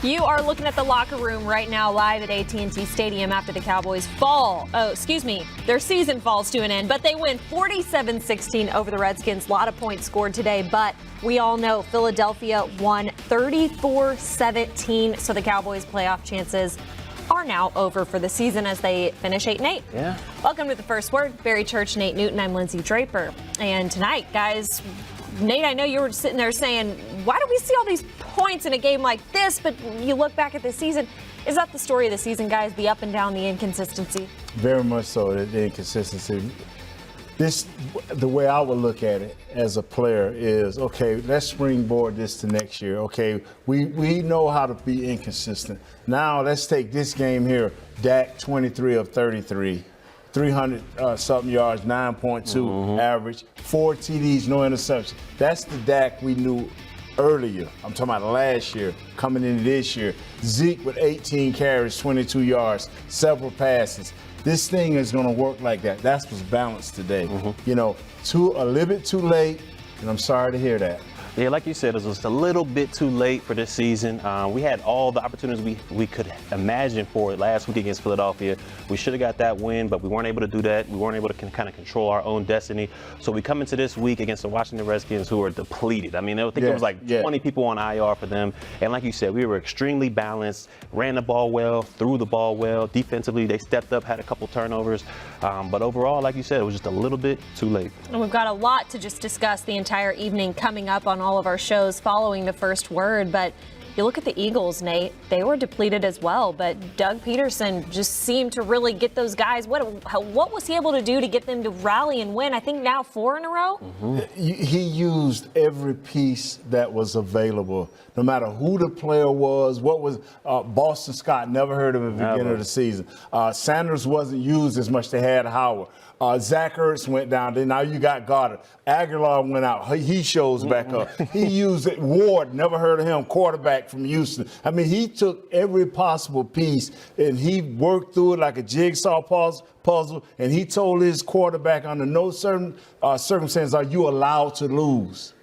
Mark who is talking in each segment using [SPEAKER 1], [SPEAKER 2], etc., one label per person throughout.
[SPEAKER 1] You are looking at the locker room right now live at AT&T Stadium after the Cowboys their season falls to an end, but they win 47-16 over the Redskins. A lot of points scored today, but we all know Philadelphia won 34-17, so the Cowboys' playoff chances are now over for the season as they finish 8-8.
[SPEAKER 2] Yeah.
[SPEAKER 1] Welcome to The First Word. Barry Church, Nate Newton, I'm Lindsay Draper. And tonight, guys, Nate, I know you were sitting there saying, why do we see all these points in a game like this? But you look back at the season. Is that the story of the season, guys? The up and down, the inconsistency?
[SPEAKER 3] Very much so, the inconsistency. The way I would look at it as a player is, okay, let's springboard this to next year. Okay, we know how to be inconsistent. Now let's take this game here. Dak, 23 of 33. 300-something yards, 9.2 average, 4 TDs, no interception. That's the Dak we knew earlier. I'm talking about last year, coming into this year. Zeke with 18 carries, 22 yards, several passes. This thing is going to work like that. That's what's balanced today. You know, a little bit too late, and I'm sorry to hear that.
[SPEAKER 2] Yeah, like you said, it was just a little bit too late for this season. We had all the opportunities we could imagine for it last week against Philadelphia. We should have got that win, but we weren't able to do that. We weren't able to kind of control our own destiny. So we come into this week against the Washington Redskins, who are depleted. I mean, I think it was like 20 people on IR for them. And like you said, we were extremely balanced, ran the ball well, threw the ball well. Defensively, they stepped up, had a couple turnovers. But overall, like you said, it was just a little bit too late.
[SPEAKER 1] And we've got a lot to just discuss the entire evening coming up on all of our shows following The First Word. But you look at the Eagles, Nate, they were depleted as well, but Doug Peterson just seemed to really get those guys. What was he able to do to get them to rally and win? I think now 4 in a row.
[SPEAKER 3] He used every piece that was available, no matter who the player was. What was Boston Scott? Never heard of him at the beginning of the season. Sanders wasn't used as much. They had Howard. Zach Ertz went down. Then now you got Goddard. Aguilar went out. He shows back up. He used it. Ward, never heard of him, quarterback from Houston. I mean, he took every possible piece and he worked through it like a jigsaw puzzle. And he told his quarterback, under no certain circumstances are you allowed to lose.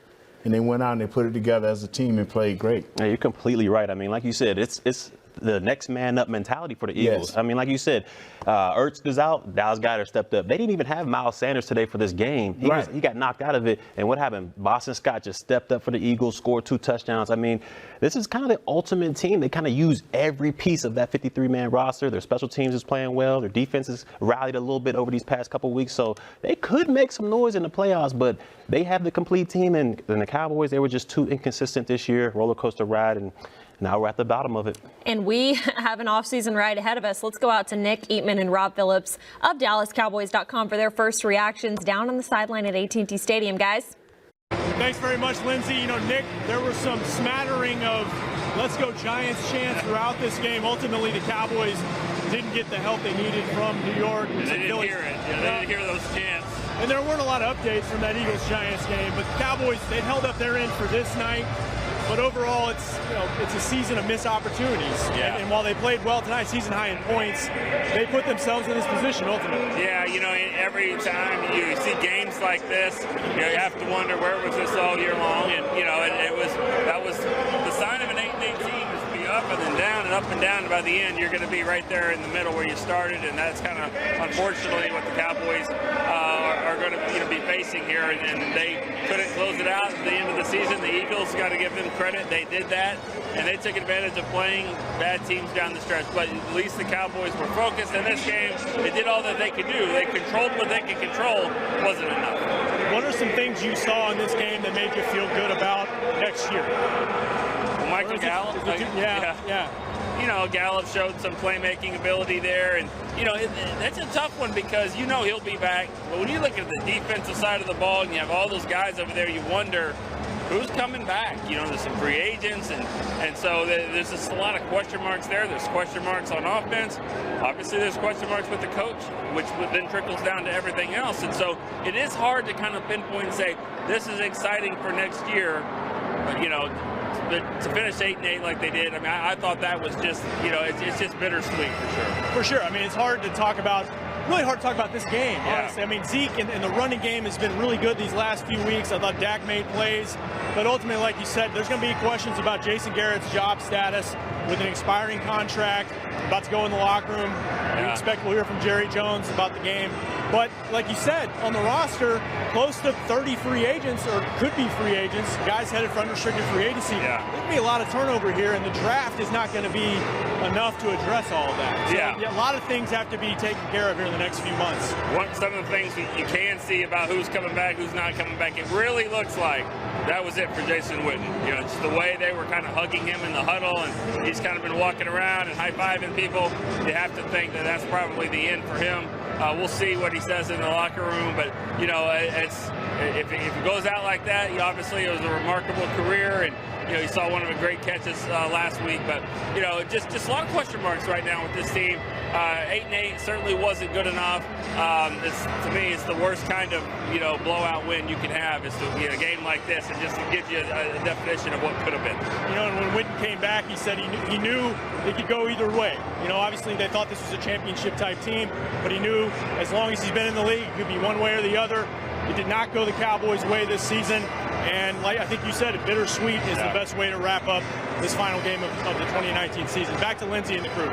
[SPEAKER 3] And they went out and they put it together as a team and played great.
[SPEAKER 2] Yeah, you're completely right. I mean, like you said, it's the next man up mentality for the Eagles.
[SPEAKER 3] Yes.
[SPEAKER 2] I mean, like you said, Ertz is out, Dallas Goedert stepped up. They didn't even have Miles Sanders today for this game. He got knocked out of it. And what happened? Boston Scott just stepped up for the Eagles, scored 2 touchdowns. I mean, this is kind of the ultimate team. They kind of use every piece of that 53-man roster. Their special teams is playing well. Their defense has rallied a little bit over these past couple weeks. So they could make some noise in the playoffs, but they have the complete team. And the Cowboys, they were just too inconsistent this year, roller coaster ride. And now we're at the bottom of it.
[SPEAKER 1] And we have an offseason ride ahead of us. Let's go out to Nick Eatman and Rob Phillips of DallasCowboys.com for their first reactions down on the sideline at AT&T Stadium, guys.
[SPEAKER 4] Thanks very much, Lindsay. You know, Nick, there was some smattering of let's go Giants chants throughout this game. Ultimately, the Cowboys didn't get the help they needed from New York.
[SPEAKER 5] They didn't hear it. Yeah, they didn't hear those chants.
[SPEAKER 4] And there weren't a lot of updates from that Eagles-Giants game, but the Cowboys, they held up their end for this night. But overall, it's a season of missed opportunities.
[SPEAKER 5] Yeah.
[SPEAKER 4] And while they played well tonight, season high in points, they put themselves in this position ultimately.
[SPEAKER 5] Yeah, you know, every time you see games like this, you have to wonder where was this all year long. And you know, that was the sign of an 8-8 team is to be up and then down and up and down. And by the end, you're going to be right there in the middle where you started, and that's kind of unfortunately what the Cowboys are going to be facing here. And they couldn't close it out at the end of the season. The Eagles got to give them credit. They did that, and they took advantage of playing bad teams down the stretch. But at least the Cowboys were focused in this game. They did all that they could do. They controlled what they could control. It wasn't enough.
[SPEAKER 4] What are some things you saw in this game that made you feel good about next year?
[SPEAKER 5] Well, Michael Gallup.
[SPEAKER 4] Yeah.
[SPEAKER 5] You know, Gallup showed some playmaking ability there, and you know that's a tough one because you know he'll be back. But when you look at the defensive side of the ball and you have all those guys over there, you wonder who's coming back. You know, there's some free agents, and so there's just a lot of question marks there. There's question marks on offense. Obviously, there's question marks with the coach, which then trickles down to everything else. And so it is hard to kind of pinpoint and say this is exciting for next year. But, you know, to finish 8-8 like they did, I mean, I thought that was just, you know, it's just bittersweet for sure.
[SPEAKER 4] For sure. I mean, it's hard to talk about. Really hard to talk about this game, honestly. I mean, Zeke and the running game has been really good these last few weeks. I thought Dak made plays. But ultimately, like you said, there's going to be questions about Jason Garrett's job status. with an expiring contract, about to go in the locker room. We expect we'll hear from Jerry Jones about the game. But like you said, on the roster, close to 30 free agents, or could be free agents, guys headed for unrestricted free agency. There could be a lot of turnover here, and the draft is not going to be enough to address all of that. So, a lot of things have to be taken care of here in the next few months.
[SPEAKER 5] Some of the things you can see about who's coming back, who's not coming back, it really looks like that was it for Jason Witten. You know, just the way they were kind of hugging him in the huddle, and he's kind of been walking around and high-fiving people. You have to think that that's probably the end for him. We'll see what he says in the locker room, but you know, if it goes out like that, obviously it was a remarkable career, and you know, you saw one of the great catches last week. But you know, just a lot of question marks right now with this team. 8-8 certainly wasn't good enough. To me, it's the worst kind of blowout win you can have. Is a game like this, and just to give you a definition of what could have been.
[SPEAKER 4] You know, and when Witten came back, he said he knew it could go either way. You know, obviously they thought this was a championship type team, but he knew as long as he's been in the league, it could be one way or the other. It did not go the Cowboys' way this season, and like I think you said, bittersweet is the best way to wrap up this final game of the 2019 season. Back to Lindsay and the crew.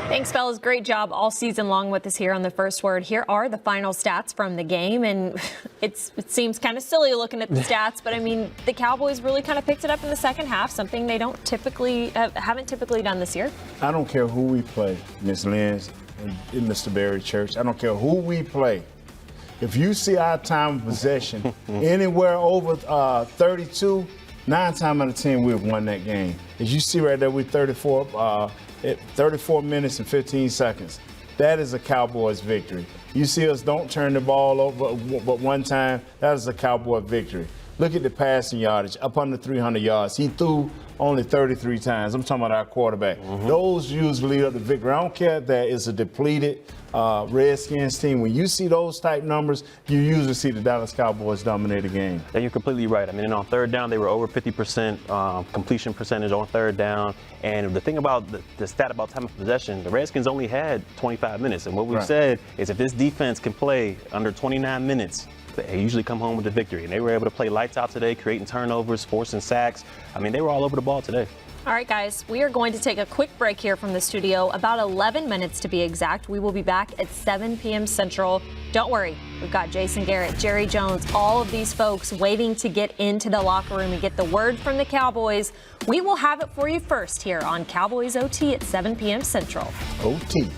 [SPEAKER 1] Thanks, fellas. Great job all season long with us here on The First Word. Here are the final stats from the game, and it seems kind of silly looking at the stats, but I mean, the Cowboys really kind of picked it up in the second half, something they haven't typically done this year.
[SPEAKER 3] I don't care who we play, Ms. Lenz and Mr. Barry Church. I don't care who we play. If you see our time of possession anywhere over 32, 9 times out of 10 we've won that game. As you see right there, we're 34 minutes and 15 seconds. That is a Cowboys victory. You see us don't turn the ball over but one time, that is a Cowboy victory. Look at the passing yardage, up under 300 yards. He threw only 33 times. I'm talking about our quarterback. Those usually lead up to victory. I don't care if that is a depleted Redskins team. When you see those type numbers, you usually see the Dallas Cowboys dominate a game.
[SPEAKER 2] Yeah, you're completely right. I mean, on third down, they were over 50% completion percentage on third down. And the thing about the stat about time of possession, the Redskins only had 25 minutes. And what we've said is if this defense can play under 29 minutes, they usually come home with the victory. And they were able to play lights out today, creating turnovers, forcing sacks. I mean, they were all over the ball today.
[SPEAKER 1] All right, guys, we are going to take a quick break here from the studio, about 11 minutes to be exact. We will be back at 7 p.m. Central. Don't worry, we've got Jason Garrett, Jerry Jones, all of these folks waiting to get into the locker room and get the word from the Cowboys. We will have it for you first here on Cowboys OT at 7 p.m. Central.
[SPEAKER 3] OT.